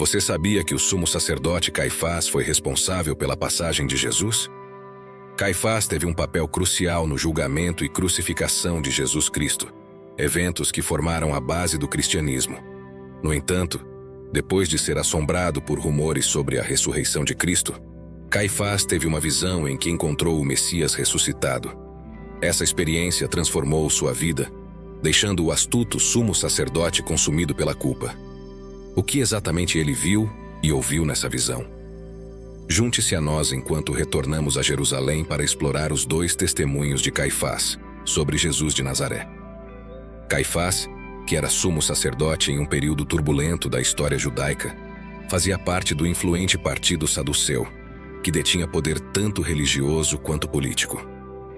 Você sabia que o sumo sacerdote Caifás foi responsável pela passagem de Jesus? Caifás teve um papel crucial no julgamento e crucificação de Jesus Cristo, eventos que formaram a base do cristianismo. No entanto, depois de ser assombrado por rumores sobre a ressurreição de Cristo, Caifás teve uma visão em que encontrou o Messias ressuscitado. Essa experiência transformou sua vida, deixando o astuto sumo sacerdote consumido pela culpa. O que exatamente ele viu e ouviu nessa visão? Junte-se a nós enquanto retornamos a Jerusalém para explorar os 2 testemunhos de Caifás sobre Jesus de Nazaré. Caifás, que era sumo sacerdote em um período turbulento da história judaica, fazia parte do influente partido saduceu, que detinha poder tanto religioso quanto político.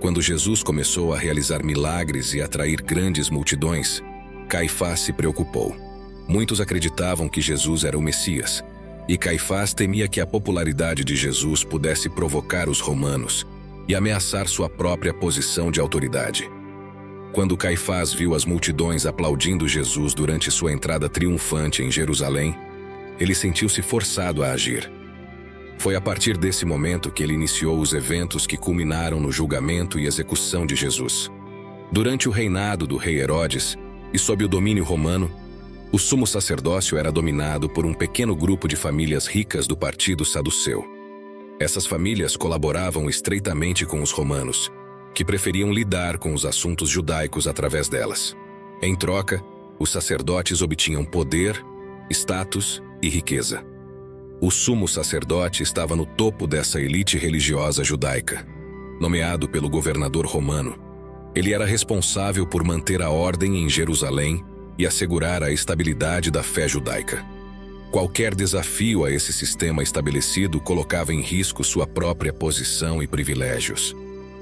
Quando Jesus começou a realizar milagres e atrair grandes multidões, Caifás se preocupou. Muitos acreditavam que Jesus era o Messias, e Caifás temia que a popularidade de Jesus pudesse provocar os romanos e ameaçar sua própria posição de autoridade. Quando Caifás viu as multidões aplaudindo Jesus durante sua entrada triunfante em Jerusalém, ele sentiu-se forçado a agir. Foi a partir desse momento que ele iniciou os eventos que culminaram no julgamento e execução de Jesus. Durante o reinado do rei Herodes e sob o domínio romano, o sumo sacerdócio era dominado por um pequeno grupo de famílias ricas do partido saduceu. Essas famílias colaboravam estreitamente com os romanos, que preferiam lidar com os assuntos judaicos através delas. Em troca, os sacerdotes obtinham poder, status e riqueza. O sumo sacerdote estava no topo dessa elite religiosa judaica. Nomeado pelo governador romano, ele era responsável por manter a ordem em Jerusalém e assegurar a estabilidade da fé judaica. Qualquer desafio a esse sistema estabelecido colocava em risco sua própria posição e privilégios.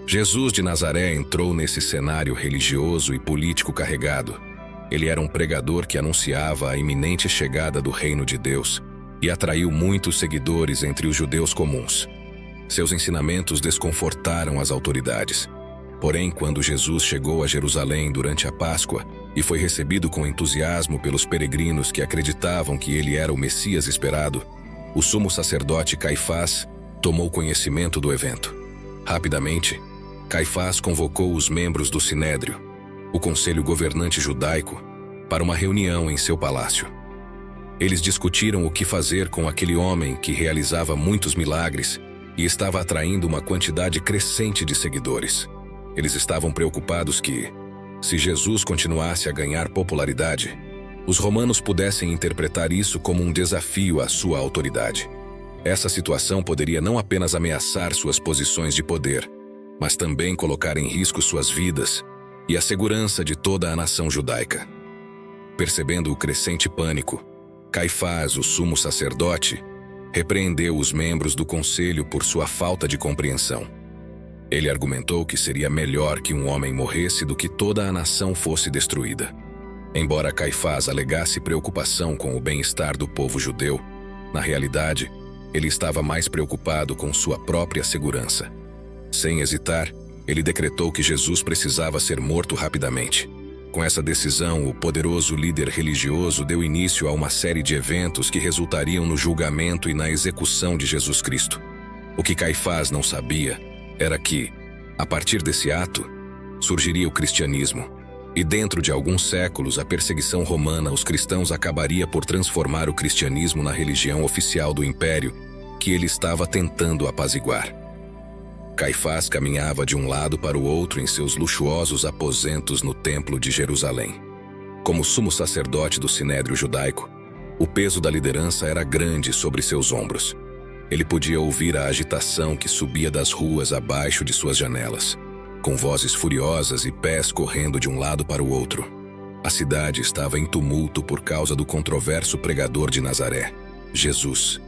Jesus de Nazaré entrou nesse cenário religioso e político carregado. Ele era um pregador que anunciava a iminente chegada do reino de Deus e atraiu muitos seguidores entre os judeus comuns. Seus ensinamentos desconfortaram as autoridades. Porém, quando Jesus chegou a Jerusalém durante a Páscoa e foi recebido com entusiasmo pelos peregrinos que acreditavam que ele era o Messias esperado, o sumo sacerdote Caifás tomou conhecimento do evento. Rapidamente, Caifás convocou os membros do Sinédrio, o conselho governante judaico, para uma reunião em seu palácio. Eles discutiram o que fazer com aquele homem que realizava muitos milagres e estava atraindo uma quantidade crescente de seguidores. Eles estavam preocupados que, se Jesus continuasse a ganhar popularidade, os romanos pudessem interpretar isso como um desafio à sua autoridade. Essa situação poderia não apenas ameaçar suas posições de poder, mas também colocar em risco suas vidas e a segurança de toda a nação judaica. Percebendo o crescente pânico, Caifás, o sumo sacerdote, repreendeu os membros do conselho por sua falta de compreensão. Ele argumentou que seria melhor que um homem morresse do que toda a nação fosse destruída. Embora Caifás alegasse preocupação com o bem-estar do povo judeu, na realidade, ele estava mais preocupado com sua própria segurança. Sem hesitar, ele decretou que Jesus precisava ser morto rapidamente. Com essa decisão, o poderoso líder religioso deu início a uma série de eventos que resultariam no julgamento e na execução de Jesus Cristo. O que Caifás não sabia era que, a partir desse ato, surgiria o cristianismo, e dentro de alguns séculos a perseguição romana aos cristãos acabaria por transformar o cristianismo na religião oficial do império que ele estava tentando apaziguar. Caifás caminhava de um lado para o outro em seus luxuosos aposentos no Templo de Jerusalém. Como sumo sacerdote do Sinédrio judaico, o peso da liderança era grande sobre seus ombros. Ele podia ouvir a agitação que subia das ruas abaixo de suas janelas, com vozes furiosas e pés correndo de um lado para o outro. A cidade estava em tumulto por causa do controverso pregador de Nazaré, Jesus.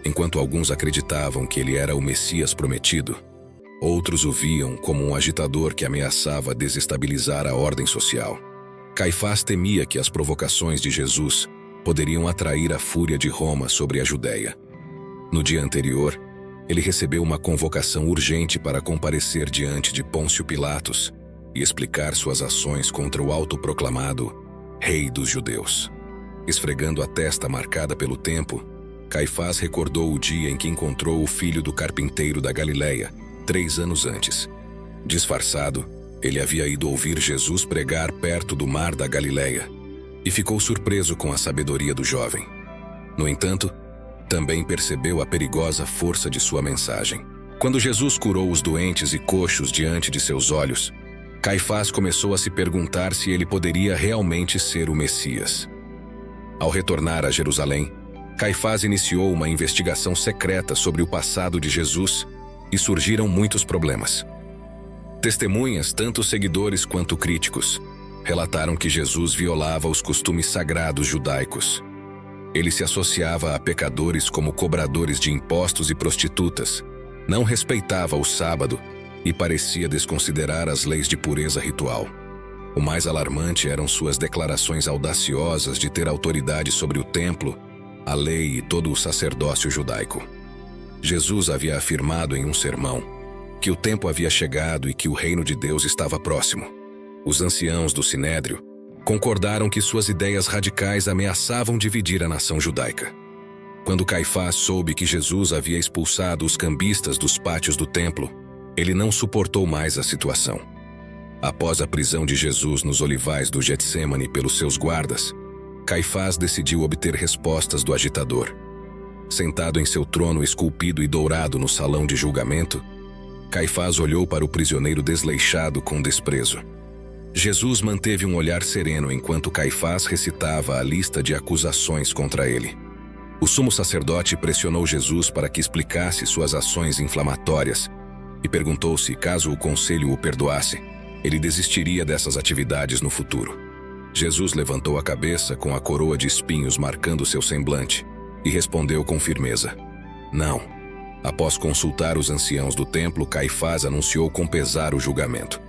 Enquanto alguns acreditavam que ele era o Messias prometido, outros o viam como um agitador que ameaçava desestabilizar a ordem social. Caifás temia que as provocações de Jesus poderiam atrair a fúria de Roma sobre a Judéia. No dia anterior, ele recebeu uma convocação urgente para comparecer diante de Pôncio Pilatos e explicar suas ações contra o autoproclamado Rei dos Judeus. Esfregando a testa marcada pelo tempo, Caifás recordou o dia em que encontrou o filho do carpinteiro da Galileia, 3 anos antes. Disfarçado, ele havia ido ouvir Jesus pregar perto do mar da Galileia e ficou surpreso com a sabedoria do jovem. No entanto, também percebeu a perigosa força de sua mensagem. Quando Jesus curou os doentes e coxos diante de seus olhos, Caifás começou a se perguntar se ele poderia realmente ser o Messias. Ao retornar a Jerusalém, Caifás iniciou uma investigação secreta sobre o passado de Jesus e surgiram muitos problemas. Testemunhas, tanto seguidores quanto críticos, relataram que Jesus violava os costumes sagrados judaicos. Ele se associava a pecadores como cobradores de impostos e prostitutas, não respeitava o sábado e parecia desconsiderar as leis de pureza ritual. O mais alarmante eram suas declarações audaciosas de ter autoridade sobre o templo, a lei e todo o sacerdócio judaico. Jesus havia afirmado em um sermão que o tempo havia chegado e que o reino de Deus estava próximo. Os anciãos do Sinédrio concordaram que suas ideias radicais ameaçavam dividir a nação judaica. Quando Caifás soube que Jesus havia expulsado os cambistas dos pátios do templo, ele não suportou mais a situação. Após a prisão de Jesus nos olivais do Getsêmani pelos seus guardas, Caifás decidiu obter respostas do agitador. Sentado em seu trono esculpido e dourado no salão de julgamento, Caifás olhou para o prisioneiro desleixado com desprezo. Jesus manteve um olhar sereno enquanto Caifás recitava a lista de acusações contra ele. O sumo sacerdote pressionou Jesus para que explicasse suas ações inflamatórias e perguntou se, caso o conselho o perdoasse, ele desistiria dessas atividades no futuro. Jesus levantou a cabeça com a coroa de espinhos marcando seu semblante e respondeu com firmeza: não. Após consultar os anciãos do templo, Caifás anunciou com pesar o julgamento: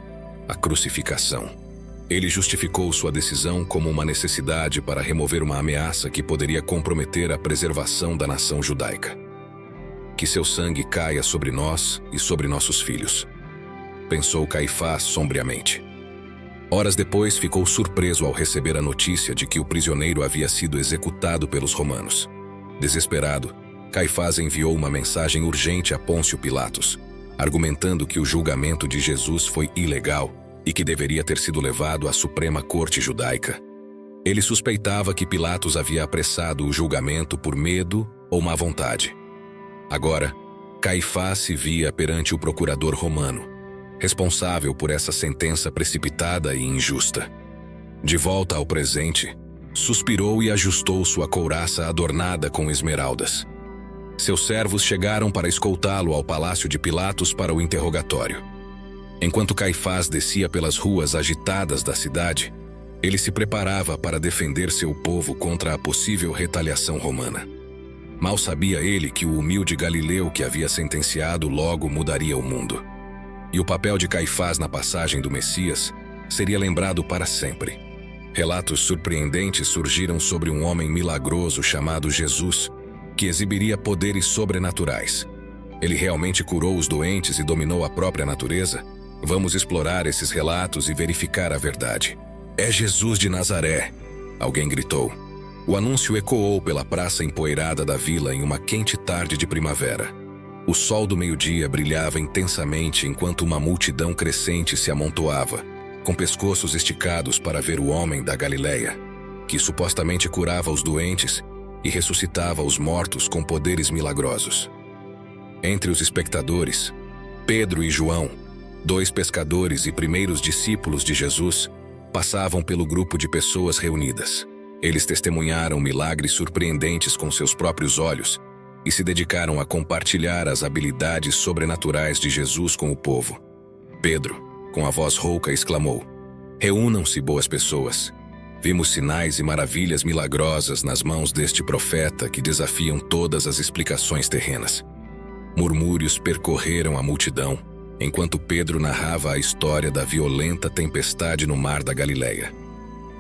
a crucificação. Ele justificou sua decisão como uma necessidade para remover uma ameaça que poderia comprometer a preservação da nação judaica. Que seu sangue caia sobre nós e sobre nossos filhos, pensou Caifás sombriamente. Horas depois, ficou surpreso ao receber a notícia de que o prisioneiro havia sido executado pelos romanos. Desesperado, Caifás enviou uma mensagem urgente a Pôncio Pilatos, argumentando que o julgamento de Jesus foi ilegal e que deveria ter sido levado à Suprema Corte Judaica. Ele suspeitava que Pilatos havia apressado o julgamento por medo ou má vontade. Agora, Caifás se via perante o procurador romano, responsável por essa sentença precipitada e injusta. De volta ao presente, suspirou e ajustou sua couraça adornada com esmeraldas. Seus servos chegaram para escoltá-lo ao palácio de Pilatos para o interrogatório. Enquanto Caifás descia pelas ruas agitadas da cidade, ele se preparava para defender seu povo contra a possível retaliação romana. Mal sabia ele que o humilde Galileu que havia sentenciado logo mudaria o mundo. E o papel de Caifás na passagem do Messias seria lembrado para sempre. Relatos surpreendentes surgiram sobre um homem milagroso chamado Jesus, que exibiria poderes sobrenaturais. Ele realmente curou os doentes e dominou a própria natureza? Vamos explorar esses relatos e verificar a verdade. É Jesus de Nazaré! Alguém gritou. O anúncio ecoou pela praça empoeirada da vila em uma quente tarde de primavera. O sol do meio-dia brilhava intensamente enquanto uma multidão crescente se amontoava, com pescoços esticados para ver o homem da Galileia, que supostamente curava os doentes e ressuscitava os mortos com poderes milagrosos. Entre os espectadores, Pedro e João, 2 pescadores e primeiros discípulos de Jesus, passavam pelo grupo de pessoas reunidas. Eles testemunharam milagres surpreendentes com seus próprios olhos e se dedicaram a compartilhar as habilidades sobrenaturais de Jesus com o povo. Pedro, com a voz rouca, exclamou: reúnam-se, boas pessoas. Vimos sinais e maravilhas milagrosas nas mãos deste profeta que desafiam todas as explicações terrenas. Murmúrios percorreram a multidão, enquanto Pedro narrava a história da violenta tempestade no mar da Galileia.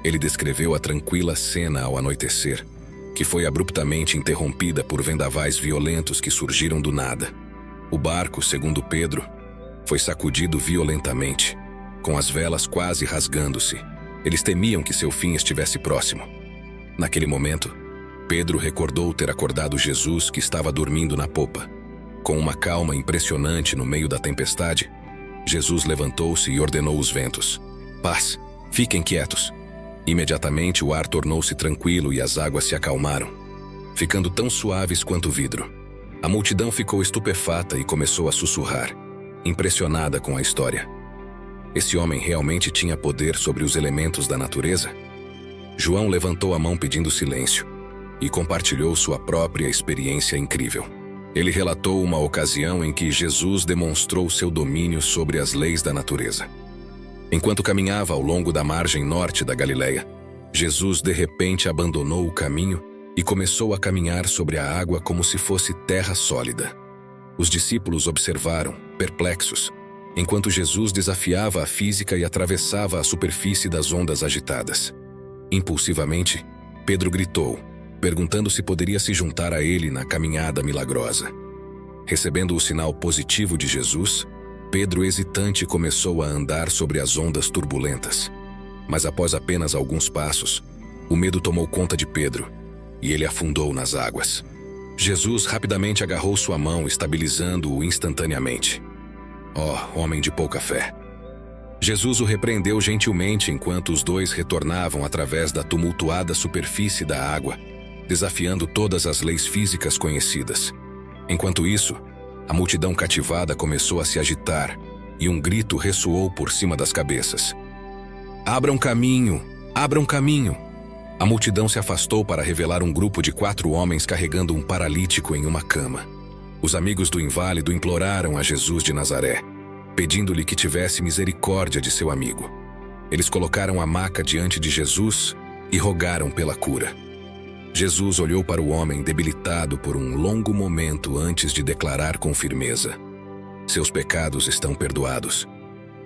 Ele descreveu a tranquila cena ao anoitecer, que foi abruptamente interrompida por vendavais violentos que surgiram do nada. O barco, segundo Pedro, foi sacudido violentamente, com as velas quase rasgando-se. Eles temiam que seu fim estivesse próximo. Naquele momento, Pedro recordou ter acordado Jesus, que estava dormindo na popa. Com uma calma impressionante no meio da tempestade, Jesus levantou-se e ordenou os ventos: paz, fiquem quietos. Imediatamente o ar tornou-se tranquilo e as águas se acalmaram, ficando tão suaves quanto vidro. A multidão ficou estupefata e começou a sussurrar, impressionada com a história. Esse homem realmente tinha poder sobre os elementos da natureza? João levantou a mão pedindo silêncio e compartilhou sua própria experiência incrível. Ele relatou uma ocasião em que Jesus demonstrou seu domínio sobre as leis da natureza. Enquanto caminhava ao longo da margem norte da Galileia, Jesus de repente abandonou o caminho e começou a caminhar sobre a água como se fosse terra sólida. Os discípulos observaram, perplexos, enquanto Jesus desafiava a física e atravessava a superfície das ondas agitadas. Impulsivamente, Pedro gritou, perguntando se poderia se juntar a ele na caminhada milagrosa. Recebendo o sinal positivo de Jesus, Pedro, hesitante, começou a andar sobre as ondas turbulentas. Mas após apenas alguns passos, o medo tomou conta de Pedro e ele afundou nas águas. Jesus rapidamente agarrou sua mão, estabilizando-o instantaneamente. Oh, homem de pouca fé! Jesus o repreendeu gentilmente enquanto os dois retornavam através da tumultuada superfície da água, desafiando todas as leis físicas conhecidas. Enquanto isso, a multidão cativada começou a se agitar e um grito ressoou por cima das cabeças: "Abram caminho! Abram caminho!" A multidão se afastou para revelar um grupo de 4 homens carregando um paralítico em uma cama. Os amigos do inválido imploraram a Jesus de Nazaré, pedindo-lhe que tivesse misericórdia de seu amigo. Eles colocaram a maca diante de Jesus e rogaram pela cura. Jesus olhou para o homem debilitado por um longo momento antes de declarar com firmeza: "Seus pecados estão perdoados."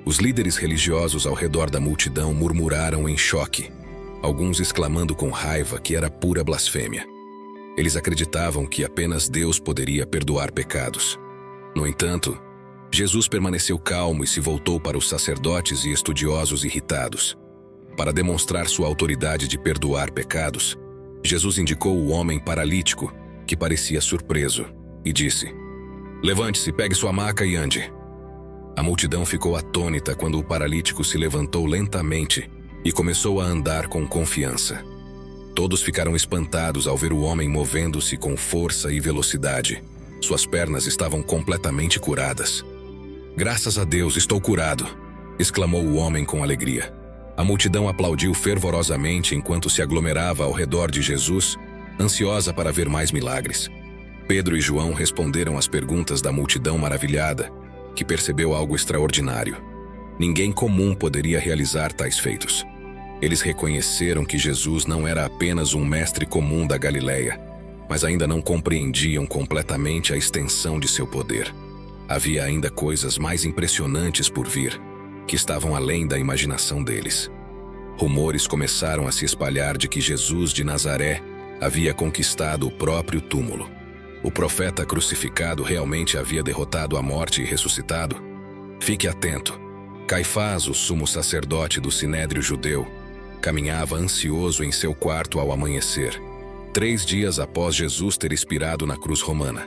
Os líderes religiosos ao redor da multidão murmuraram em choque, alguns exclamando com raiva que era pura blasfêmia. Eles acreditavam que apenas Deus poderia perdoar pecados. No entanto, Jesus permaneceu calmo e se voltou para os sacerdotes e estudiosos irritados. Para demonstrar sua autoridade de perdoar pecados, Jesus indicou o homem paralítico, que parecia surpreso, e disse: "Levante-se, pegue sua maca e ande." A multidão ficou atônita quando o paralítico se levantou lentamente e começou a andar com confiança. Todos ficaram espantados ao ver o homem movendo-se com força e velocidade. Suas pernas estavam completamente curadas. "Graças a Deus, estou curado!" exclamou o homem com alegria. A multidão aplaudiu fervorosamente enquanto se aglomerava ao redor de Jesus, ansiosa para ver mais milagres. Pedro e João responderam às perguntas da multidão maravilhada, que percebeu algo extraordinário. Ninguém comum poderia realizar tais feitos. Eles reconheceram que Jesus não era apenas um mestre comum da Galileia, mas ainda não compreendiam completamente a extensão de seu poder. Havia ainda coisas mais impressionantes por vir, que estavam além da imaginação deles. Rumores começaram a se espalhar de que Jesus de Nazaré havia conquistado o próprio túmulo. O profeta crucificado realmente havia derrotado a morte e ressuscitado. Fique atento. Caifás, o sumo sacerdote do sinédrio judeu, caminhava ansioso em seu quarto ao amanhecer, 3 dias após Jesus ter expirado na cruz romana.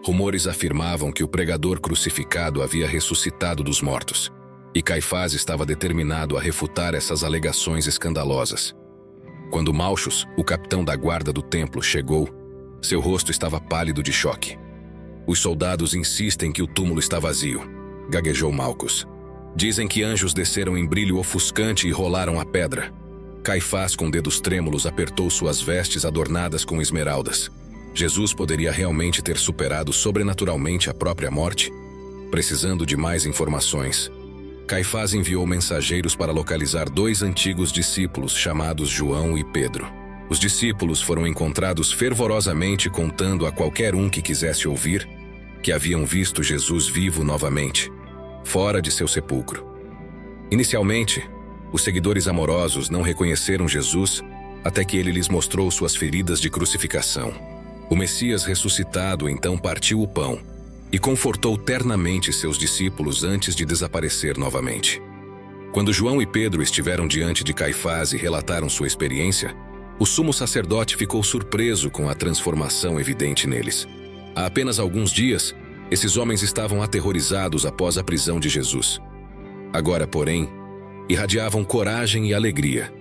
Rumores afirmavam que o pregador crucificado havia ressuscitado dos mortos, e Caifás estava determinado a refutar essas alegações escandalosas. Quando Malchus, o capitão da guarda do templo, chegou, seu rosto estava pálido de choque. "Os soldados insistem que o túmulo está vazio", gaguejou Malchus. "Dizem que anjos desceram em brilho ofuscante e rolaram a pedra." Caifás, com dedos trêmulos, apertou suas vestes adornadas com esmeraldas. Jesus poderia realmente ter superado sobrenaturalmente a própria morte? Precisando de mais informações, Caifás enviou mensageiros para localizar 2 antigos discípulos chamados João e Pedro. Os discípulos foram encontrados fervorosamente contando a qualquer um que quisesse ouvir que haviam visto Jesus vivo novamente, fora de seu sepulcro. Inicialmente, os seguidores amorosos não reconheceram Jesus até que ele lhes mostrou suas feridas de crucificação. O Messias ressuscitado então partiu o pão e confortou ternamente seus discípulos antes de desaparecer novamente. Quando João e Pedro estiveram diante de Caifás e relataram sua experiência, O sumo sacerdote ficou surpreso com a transformação evidente neles. Há apenas alguns dias, esses homens estavam aterrorizados após a prisão de Jesus. Agora, porém, irradiavam coragem e alegria,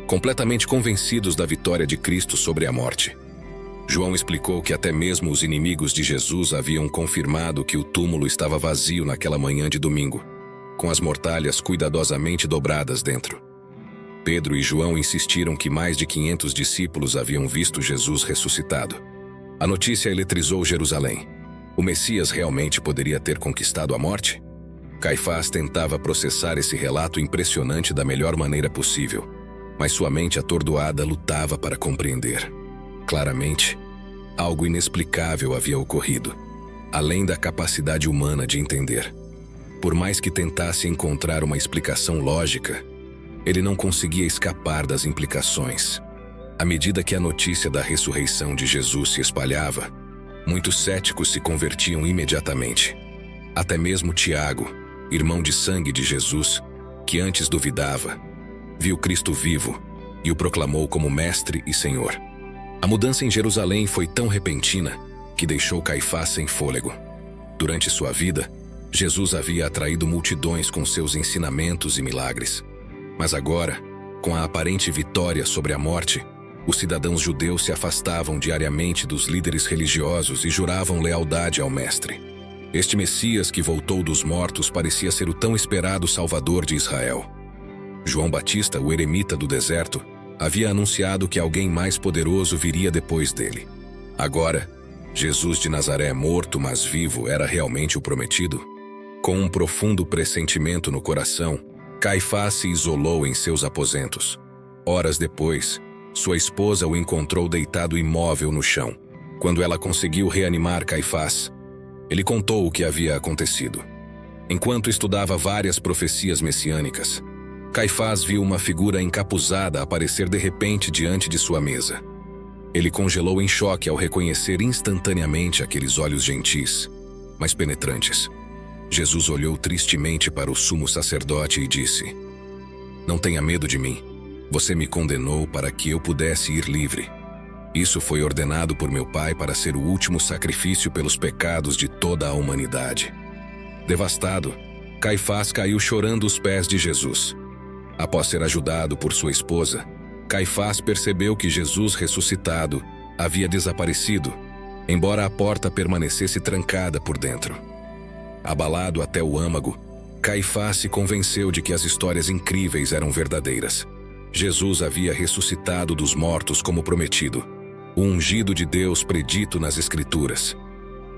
completamente convencidos da vitória de Cristo sobre a morte. João explicou que até mesmo os inimigos de Jesus haviam confirmado que o túmulo estava vazio naquela manhã de domingo, com as mortalhas cuidadosamente dobradas dentro. Pedro e João insistiram que mais de 500 discípulos haviam visto Jesus ressuscitado. A notícia eletrizou Jerusalém. O Messias realmente poderia ter conquistado a morte? Caifás tentava processar esse relato impressionante da melhor maneira possível, mas sua mente atordoada lutava para compreender. Claramente, algo inexplicável havia ocorrido, além da capacidade humana de entender. Por mais que tentasse encontrar uma explicação lógica, ele não conseguia escapar das implicações. À medida que a notícia da ressurreição de Jesus se espalhava, muitos céticos se convertiam imediatamente. Até mesmo Tiago, irmão de sangue de Jesus, que antes duvidava, viu Cristo vivo e o proclamou como Mestre e Senhor. A mudança em Jerusalém foi tão repentina que deixou Caifás sem fôlego. Durante sua vida, Jesus havia atraído multidões com seus ensinamentos e milagres. Mas agora, com a aparente vitória sobre a morte, os cidadãos judeus se afastavam diariamente dos líderes religiosos e juravam lealdade ao Mestre. Este Messias que voltou dos mortos parecia ser o tão esperado Salvador de Israel. João Batista, o eremita do deserto, havia anunciado que alguém mais poderoso viria depois dele. Agora, Jesus de Nazaré, morto mas vivo, era realmente o prometido? Com um profundo pressentimento no coração, Caifás se isolou em seus aposentos. Horas depois, sua esposa o encontrou deitado imóvel no chão. Quando ela conseguiu reanimar Caifás, ele contou o que havia acontecido. Enquanto estudava várias profecias messiânicas, Caifás viu uma figura encapuzada aparecer de repente diante de sua mesa. Ele congelou em choque ao reconhecer instantaneamente aqueles olhos gentis, mas penetrantes. Jesus olhou tristemente para o sumo sacerdote e disse: "Não tenha medo de mim. Você me condenou para que eu pudesse ir livre. Isso foi ordenado por meu Pai para ser o último sacrifício pelos pecados de toda a humanidade." Devastado, Caifás caiu chorando aos pés de Jesus. Após ser ajudado por sua esposa, Caifás percebeu que Jesus ressuscitado havia desaparecido, embora a porta permanecesse trancada por dentro. Abalado até o âmago, Caifás se convenceu de que as histórias incríveis eram verdadeiras. Jesus havia ressuscitado dos mortos como prometido, o ungido de Deus predito nas Escrituras.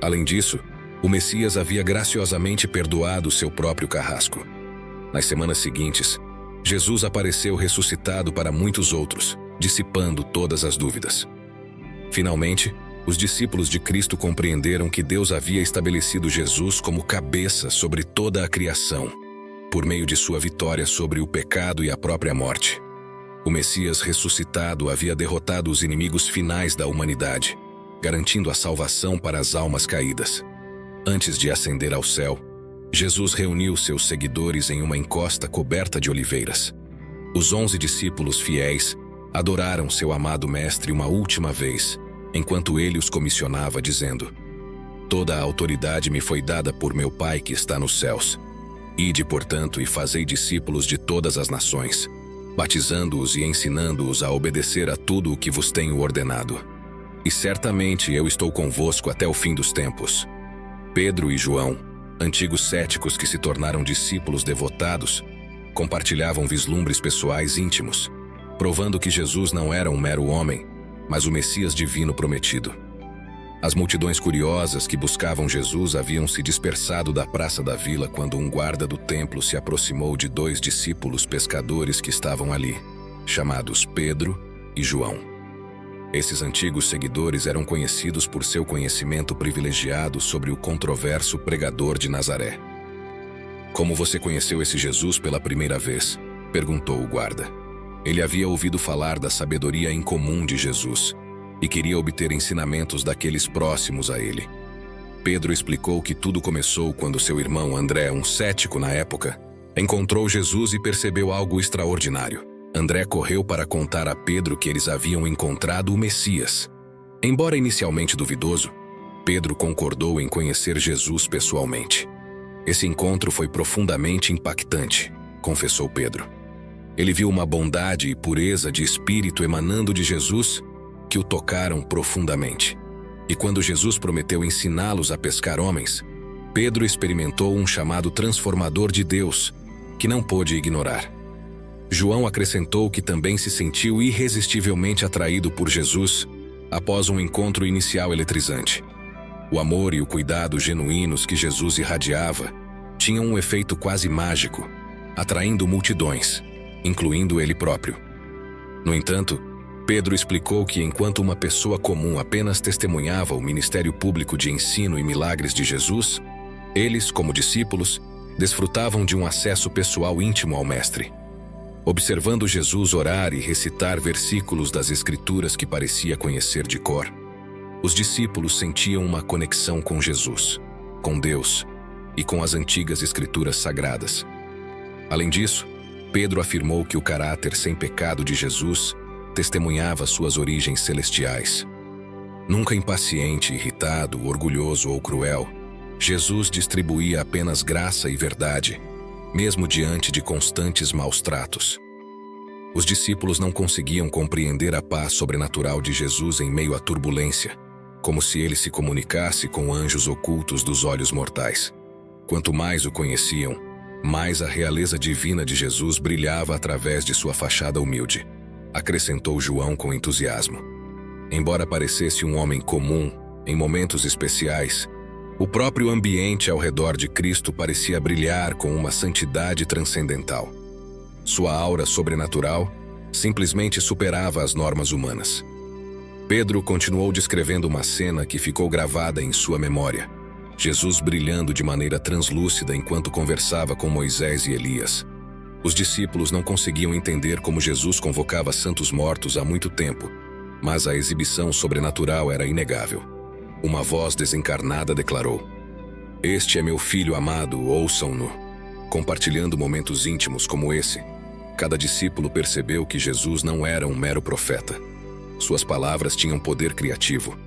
Além disso, o Messias havia graciosamente perdoado seu próprio carrasco. Nas semanas seguintes, Jesus apareceu ressuscitado para muitos outros, dissipando todas as dúvidas. Finalmente, os discípulos de Cristo compreenderam que Deus havia estabelecido Jesus como cabeça sobre toda a criação, por meio de sua vitória sobre o pecado e a própria morte. O Messias ressuscitado havia derrotado os inimigos finais da humanidade, garantindo a salvação para as almas caídas. Antes de ascender ao céu, Jesus reuniu seus seguidores em uma encosta coberta de oliveiras. Os 11 discípulos fiéis adoraram seu amado Mestre uma última vez, enquanto ele os comissionava, dizendo: "Toda a autoridade me foi dada por meu Pai que está nos céus. Ide, portanto, e fazei discípulos de todas as nações, batizando-os e ensinando-os a obedecer a tudo o que vos tenho ordenado. E certamente eu estou convosco até o fim dos tempos." Pedro e João, antigos céticos que se tornaram discípulos devotados, compartilhavam vislumbres pessoais íntimos, provando que Jesus não era um mero homem, mas o Messias divino prometido. As multidões curiosas que buscavam Jesus haviam se dispersado da praça da vila quando um guarda do templo se aproximou de 2 discípulos pescadores que estavam ali, chamados Pedro e João. Esses antigos seguidores eram conhecidos por seu conhecimento privilegiado sobre o controverso pregador de Nazaré. "Como você conheceu esse Jesus pela primeira vez?" perguntou o guarda. Ele havia ouvido falar da sabedoria incomum de Jesus e queria obter ensinamentos daqueles próximos a ele. Pedro explicou que tudo começou quando seu irmão André, um cético na época, encontrou Jesus e percebeu algo extraordinário. André correu para contar a Pedro que eles haviam encontrado o Messias. Embora inicialmente duvidoso, Pedro concordou em conhecer Jesus pessoalmente. Esse encontro foi profundamente impactante, confessou Pedro. Ele viu uma bondade e pureza de espírito emanando de Jesus que o tocaram profundamente. E quando Jesus prometeu ensiná-los a pescar homens, Pedro experimentou um chamado transformador de Deus que não pôde ignorar. João acrescentou que também se sentiu irresistivelmente atraído por Jesus após um encontro inicial eletrizante. O amor e o cuidado genuínos que Jesus irradiava tinham um efeito quase mágico, atraindo multidões, incluindo ele próprio. No entanto, Pedro explicou que enquanto uma pessoa comum apenas testemunhava o ministério público de ensino e milagres de Jesus, eles, como discípulos, desfrutavam de um acesso pessoal íntimo ao Mestre. Observando Jesus orar e recitar versículos das Escrituras que parecia conhecer de cor, os discípulos sentiam uma conexão com Jesus, com Deus e com as antigas Escrituras sagradas. Além disso, Pedro afirmou que o caráter sem pecado de Jesus testemunhava suas origens celestiais. Nunca impaciente, irritado, orgulhoso ou cruel, Jesus distribuía apenas graça e verdade, mesmo diante de constantes maus-tratos. Os discípulos não conseguiam compreender a paz sobrenatural de Jesus em meio à turbulência, como se ele se comunicasse com anjos ocultos dos olhos mortais. Quanto mais o conheciam, mais a realeza divina de Jesus brilhava através de sua fachada humilde, acrescentou João com entusiasmo. Embora parecesse um homem comum, em momentos especiais, o próprio ambiente ao redor de Cristo parecia brilhar com uma santidade transcendental. Sua aura sobrenatural simplesmente superava as normas humanas. Pedro continuou descrevendo uma cena que ficou gravada em sua memória. Jesus brilhando de maneira translúcida enquanto conversava com Moisés e Elias. Os discípulos não conseguiam entender como Jesus convocava santos mortos há muito tempo, mas a exibição sobrenatural era inegável. Uma voz desencarnada declarou: "Este é meu filho amado, ouçam-no." Compartilhando momentos íntimos como esse, cada discípulo percebeu que Jesus não era um mero profeta. Suas palavras tinham poder criativo.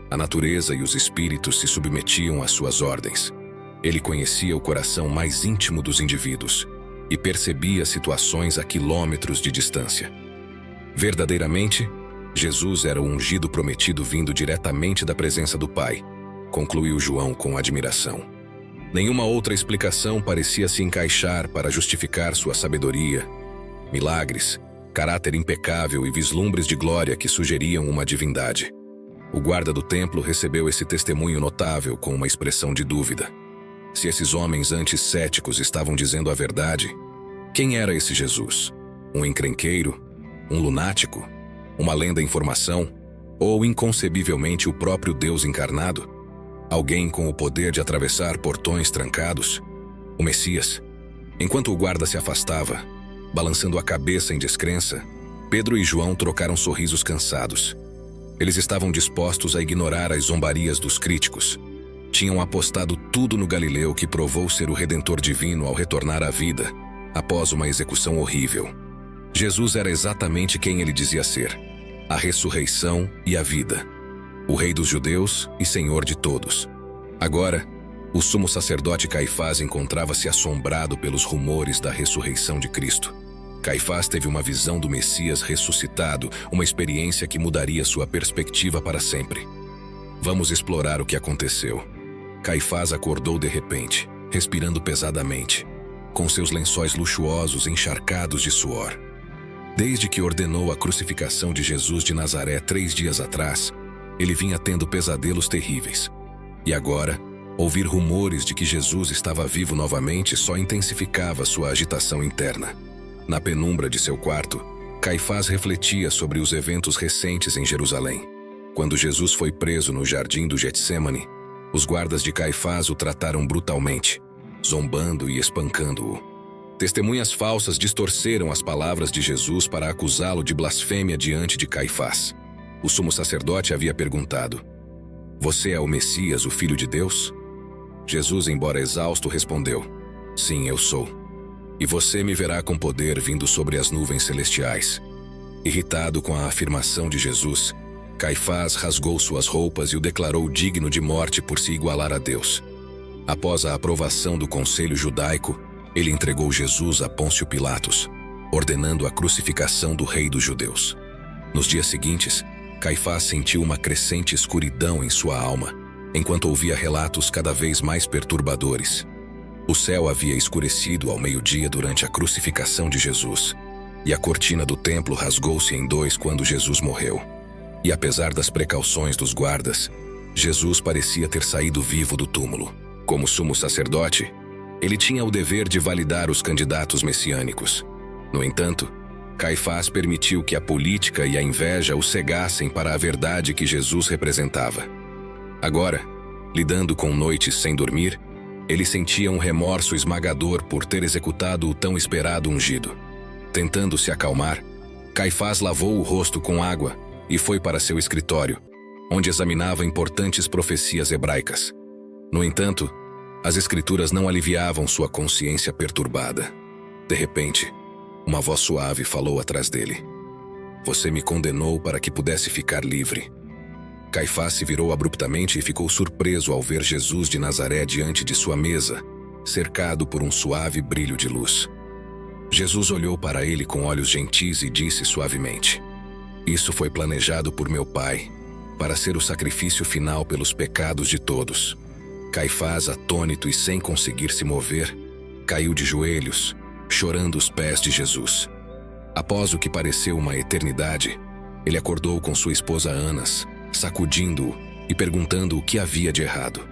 A natureza e os espíritos se submetiam às suas ordens. Ele conhecia o coração mais íntimo dos indivíduos e percebia situações a quilômetros de distância. Verdadeiramente, Jesus era o ungido prometido vindo diretamente da presença do Pai, concluiu João com admiração. Nenhuma outra explicação parecia se encaixar para justificar sua sabedoria, milagres, caráter impecável e vislumbres de glória que sugeriam uma divindade. O guarda do templo recebeu esse testemunho notável com uma expressão de dúvida. Se esses homens antes céticos estavam dizendo a verdade, quem era esse Jesus? Um encrenqueiro? Um lunático? Uma lenda em formação? Ou, inconcebivelmente, o próprio Deus encarnado? Alguém com o poder de atravessar portões trancados? O Messias? Enquanto o guarda se afastava, balançando a cabeça em descrença, Pedro e João trocaram sorrisos cansados. Eles estavam dispostos a ignorar as zombarias dos críticos. Tinham apostado tudo no Galileu que provou ser o Redentor divino ao retornar à vida, após uma execução horrível. Jesus era exatamente quem ele dizia ser: a ressurreição e a vida. O Rei dos Judeus e Senhor de todos. Agora, o sumo sacerdote Caifás encontrava-se assombrado pelos rumores da ressurreição de Cristo. Caifás teve uma visão do Messias ressuscitado, uma experiência que mudaria sua perspectiva para sempre. Vamos explorar o que aconteceu. Caifás acordou de repente, respirando pesadamente, com seus lençóis luxuosos encharcados de suor. Desde que ordenou a crucificação de Jesus de Nazaré 3 dias atrás, ele vinha tendo pesadelos terríveis. E agora, ouvir rumores de que Jesus estava vivo novamente só intensificava sua agitação interna. Na penumbra de seu quarto, Caifás refletia sobre os eventos recentes em Jerusalém. Quando Jesus foi preso no jardim do Getsêmani, os guardas de Caifás o trataram brutalmente, zombando e espancando-o. Testemunhas falsas distorceram as palavras de Jesus para acusá-lo de blasfêmia diante de Caifás. O sumo sacerdote havia perguntado: "Você é o Messias, o Filho de Deus?" Jesus, embora exausto, respondeu: "Sim, eu sou." e você me verá com poder vindo sobre as nuvens celestiais. Irritado com a afirmação de Jesus, Caifás rasgou suas roupas e o declarou digno de morte por se igualar a Deus. Após a aprovação do conselho judaico, ele entregou Jesus a Pôncio Pilatos, ordenando a crucificação do rei dos judeus. Nos dias seguintes, Caifás sentiu uma crescente escuridão em sua alma, enquanto ouvia relatos cada vez mais perturbadores. O céu havia escurecido ao meio-dia durante a crucificação de Jesus, e a cortina do templo rasgou-se em dois quando Jesus morreu. E apesar das precauções dos guardas, Jesus parecia ter saído vivo do túmulo. Como sumo sacerdote, ele tinha o dever de validar os candidatos messiânicos. No entanto, Caifás permitiu que a política e a inveja o cegassem para a verdade que Jesus representava. Agora, lidando com noites sem dormir, ele sentia um remorso esmagador por ter executado o tão esperado ungido. Tentando se acalmar, Caifás lavou o rosto com água e foi para seu escritório, onde examinava importantes profecias hebraicas. No entanto, as escrituras não aliviavam sua consciência perturbada. De repente, uma voz suave falou atrás dele. Você me condenou para que pudesse ficar livre. Caifás se virou abruptamente e ficou surpreso ao ver Jesus de Nazaré diante de sua mesa, cercado por um suave brilho de luz. Jesus olhou para ele com olhos gentis e disse suavemente: Isso foi planejado por meu Pai, para ser o sacrifício final pelos pecados de todos. Caifás, atônito e sem conseguir se mover, caiu de joelhos, chorando os pés de Jesus. Após o que pareceu uma eternidade, ele acordou com sua esposa Anas, sacudindo-o e perguntando o que havia de errado.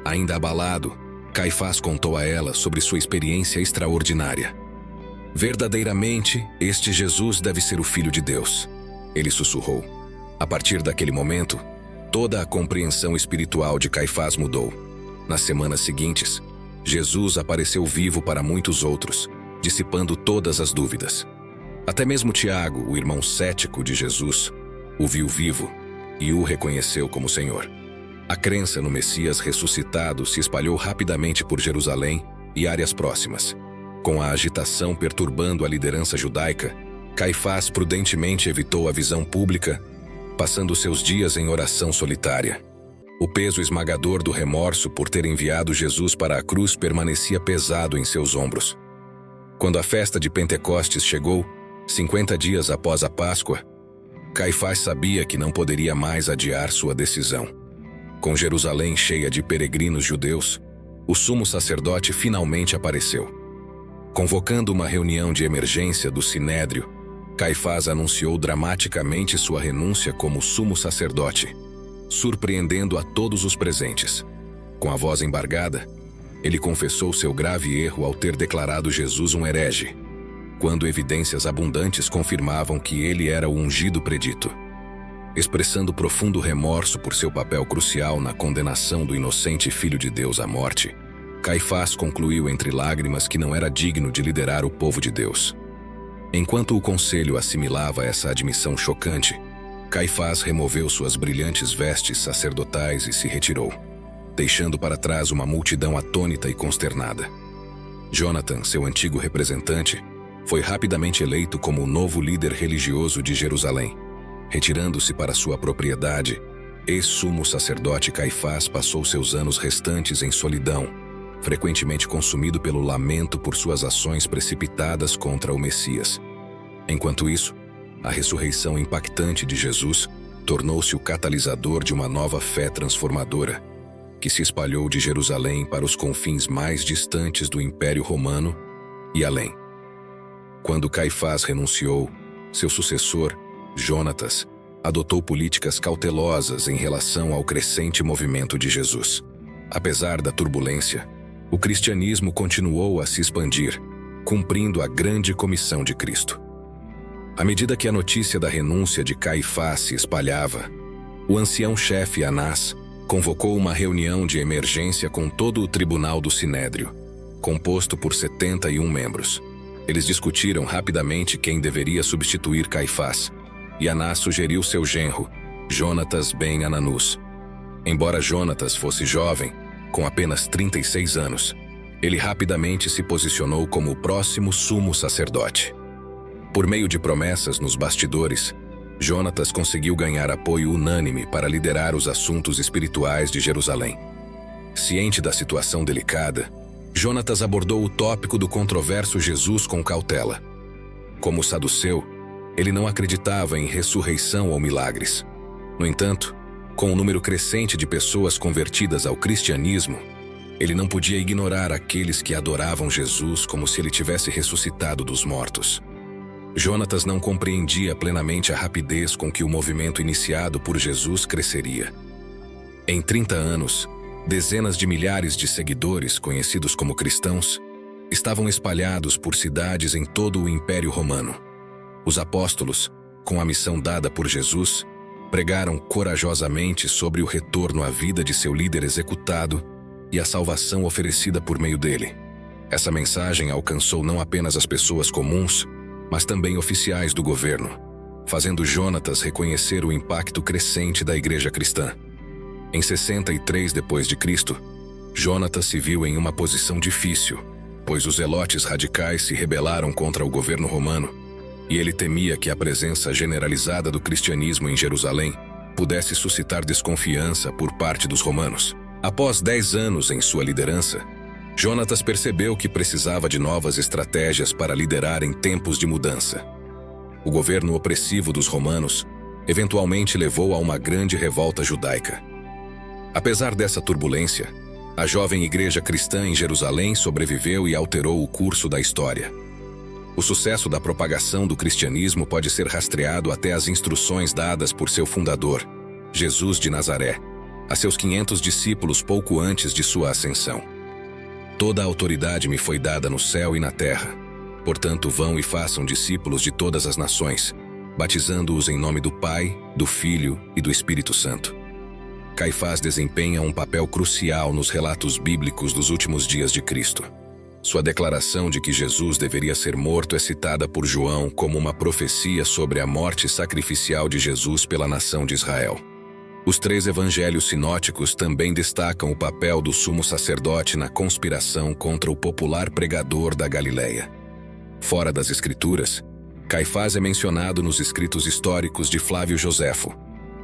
Ainda abalado, Caifás contou a ela sobre sua experiência extraordinária. Verdadeiramente, este Jesus deve ser o Filho de Deus, ele sussurrou. A partir daquele momento, toda a compreensão espiritual de Caifás mudou. Nas semanas seguintes, Jesus apareceu vivo para muitos outros, dissipando todas as dúvidas. Até mesmo Tiago, o irmão cético de Jesus, o viu vivo e o reconheceu como Senhor. A crença no Messias ressuscitado se espalhou rapidamente por Jerusalém e áreas próximas. Com a agitação perturbando a liderança judaica, Caifás prudentemente evitou a visão pública, passando seus dias em oração solitária. O peso esmagador do remorso por ter enviado Jesus para a cruz permanecia pesado em seus ombros. Quando a festa de Pentecostes chegou, 50 dias após a Páscoa, Caifás sabia que não poderia mais adiar sua decisão. Com Jerusalém cheia de peregrinos judeus, o sumo sacerdote finalmente apareceu. Convocando uma reunião de emergência do Sinédrio, Caifás anunciou dramaticamente sua renúncia como sumo sacerdote, surpreendendo a todos os presentes. Com a voz embargada, ele confessou seu grave erro ao ter declarado Jesus um herege, quando evidências abundantes confirmavam que ele era o ungido predito. Expressando profundo remorso por seu papel crucial na condenação do inocente Filho de Deus à morte, Caifás concluiu entre lágrimas que não era digno de liderar o povo de Deus. Enquanto o conselho assimilava essa admissão chocante, Caifás removeu suas brilhantes vestes sacerdotais e se retirou, deixando para trás uma multidão atônita e consternada. Jonathan, seu antigo representante, foi rapidamente eleito como o novo líder religioso de Jerusalém. Retirando-se para sua propriedade, ex-sumo sacerdote Caifás passou seus anos restantes em solidão, frequentemente consumido pelo lamento por suas ações precipitadas contra o Messias. Enquanto isso, a ressurreição impactante de Jesus tornou-se o catalisador de uma nova fé transformadora, que se espalhou de Jerusalém para os confins mais distantes do Império Romano e além. Quando Caifás renunciou, seu sucessor, Jonatas, adotou políticas cautelosas em relação ao crescente movimento de Jesus. Apesar da turbulência, o cristianismo continuou a se expandir, cumprindo a grande comissão de Cristo. À medida que a notícia da renúncia de Caifás se espalhava, o ancião-chefe Anás convocou uma reunião de emergência com todo o tribunal do Sinédrio, composto por 71 membros. Eles discutiram rapidamente quem deveria substituir Caifás, e Anás sugeriu seu genro, Jonatas ben Ananus. Embora Jonatas fosse jovem, com apenas 36 anos, Ele rapidamente se posicionou como o próximo sumo sacerdote. Por meio de promessas nos bastidores, Jonatas conseguiu ganhar apoio unânime para liderar os assuntos espirituais de Jerusalém. Ciente da situação delicada, Jonatas abordou o tópico do controverso Jesus com cautela. Como saduceu, ele não acreditava em ressurreição ou milagres. No entanto, com um número crescente de pessoas convertidas ao cristianismo, ele não podia ignorar aqueles que adoravam Jesus como se ele tivesse ressuscitado dos mortos. Jonatas não compreendia plenamente a rapidez com que o movimento iniciado por Jesus cresceria. Em 30 anos, dezenas de milhares de seguidores, conhecidos como cristãos, estavam espalhados por cidades em todo o Império Romano. Os apóstolos, com a missão dada por Jesus, pregaram corajosamente sobre o retorno à vida de seu líder executado e a salvação oferecida por meio dele. Essa mensagem alcançou não apenas as pessoas comuns, mas também oficiais do governo, fazendo Jonatas reconhecer o impacto crescente da igreja cristã. Em 63 d.C., Jonatas se viu em uma posição difícil, pois os zelotes radicais se rebelaram contra o governo romano, e ele temia que a presença generalizada do cristianismo em Jerusalém pudesse suscitar desconfiança por parte dos romanos. Após 10 anos em sua liderança, Jonatas percebeu que precisava de novas estratégias para liderar em tempos de mudança. O governo opressivo dos romanos eventualmente levou a uma grande revolta judaica. Apesar dessa turbulência, a jovem igreja cristã em Jerusalém sobreviveu e alterou o curso da história. O sucesso da propagação do cristianismo pode ser rastreado até as instruções dadas por seu fundador, Jesus de Nazaré, a seus 500 discípulos pouco antes de sua ascensão. Toda a autoridade me foi dada no céu e na terra. Portanto, vão e façam discípulos de todas as nações, batizando-os em nome do Pai, do Filho e do Espírito Santo. Caifás desempenha um papel crucial nos relatos bíblicos dos últimos dias de Cristo. Sua declaração de que Jesus deveria ser morto é citada por João como uma profecia sobre a morte sacrificial de Jesus pela nação de Israel. Os 3 evangelhos sinóticos também destacam o papel do sumo sacerdote na conspiração contra o popular pregador da Galileia. Fora das Escrituras, Caifás é mencionado nos escritos históricos de Flávio Joséfo,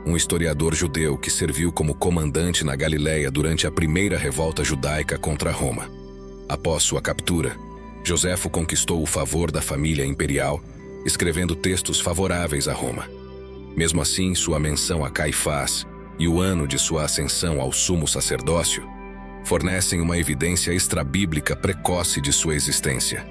um historiador judeu que serviu como comandante na Galileia durante a primeira revolta judaica contra Roma. Após sua captura, Joséfo conquistou o favor da família imperial, escrevendo textos favoráveis a Roma. Mesmo assim, sua menção a Caifás e o ano de sua ascensão ao sumo sacerdócio fornecem uma evidência extrabíblica precoce de sua existência.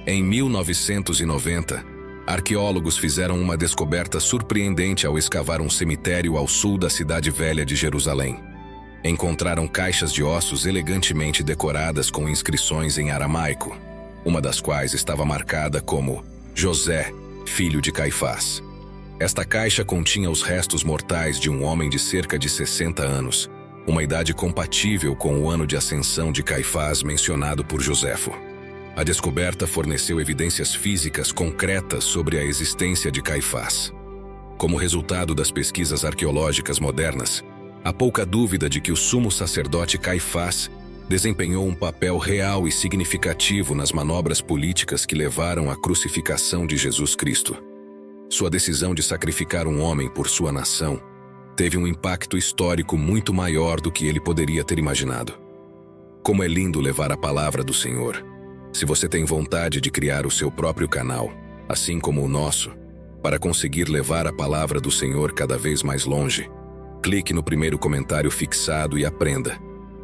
Em 1990, arqueólogos fizeram uma descoberta surpreendente ao escavar um cemitério ao sul da cidade velha de Jerusalém. Encontraram caixas de ossos elegantemente decoradas com inscrições em aramaico, uma das quais estava marcada como José, filho de Caifás. Esta caixa continha os restos mortais de um homem de cerca de 60 anos, uma idade compatível com o ano de ascensão de Caifás mencionado por Joséfo. A descoberta forneceu evidências físicas concretas sobre a existência de Caifás. Como resultado das pesquisas arqueológicas modernas, há pouca dúvida de que o sumo sacerdote Caifás desempenhou um papel real e significativo nas manobras políticas que levaram à crucificação de Jesus Cristo. Sua decisão de sacrificar um homem por sua nação teve um impacto histórico muito maior do que ele poderia ter imaginado. Como é lindo levar a palavra do Senhor. Se você tem vontade de criar o seu próprio canal, assim como o nosso, para conseguir levar a palavra do Senhor cada vez mais longe, clique no primeiro comentário fixado e aprenda,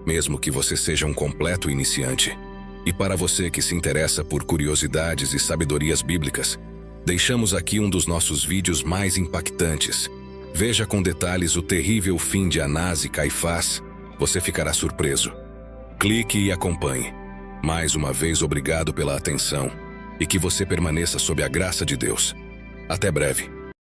mesmo que você seja um completo iniciante. E para você que se interessa por curiosidades e sabedorias bíblicas, deixamos aqui um dos nossos vídeos mais impactantes. Veja com detalhes o terrível fim de Anás e Caifás. Você ficará surpreso. Clique e acompanhe. Mais uma vez, obrigado pela atenção e que você permaneça sob a graça de Deus. Até breve.